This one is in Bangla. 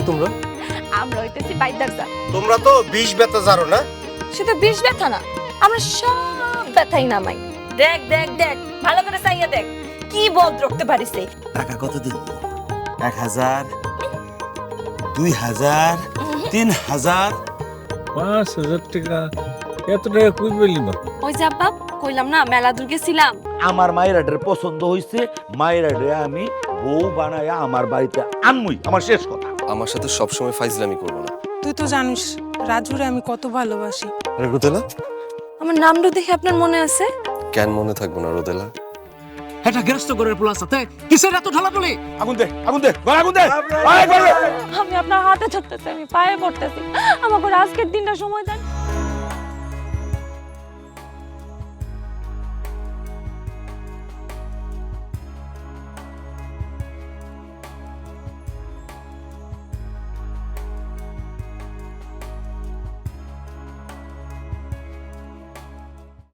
তোমরা? আমরা হইতেছি বাইদার জাত। তোমরা তো বিষ বেতা জানো না? সেটা বিষ ব্যথা না, আমরা সব ব্যথাই নামাই। দেখ দেখ দেখ, ভালো করে চাইয়া দেখ, কি বদ রক্তে পারিছে। টাকা কত দিব? 1000, 2000, 3000? 5000 টাকা? এত টাকা কই পেলি বা? ওই যে আব্বা কইলাম না মেলা দুর্গে ছিলাম। আমার মায়েরাডের পছন্দ হইছে, মায়েরাডে আমি বউ বানায়া আমার বাড়িতে আনমুই, আমার শেষ কথা। আমার সাথে সবসময় ফাইজলামি করবো না। তুই তো জানিস রাজুরে আমি কত ভালোবাসি। রোদেলা? আমার নামটা দেখে আপনার মনে আছে? কেন মনে থাকবো না রোদেলা? এটা গেরস্ত করে পোলা সাথে কিসের এত ঢলাঢলি? আগুন দে, আগুন দে, গলা আগুন দে। আমি আপনার হাতে ধরতেছি, আমি পায়ে পড়তেছি, আমাকে আজকের দিনটা সময় দেন।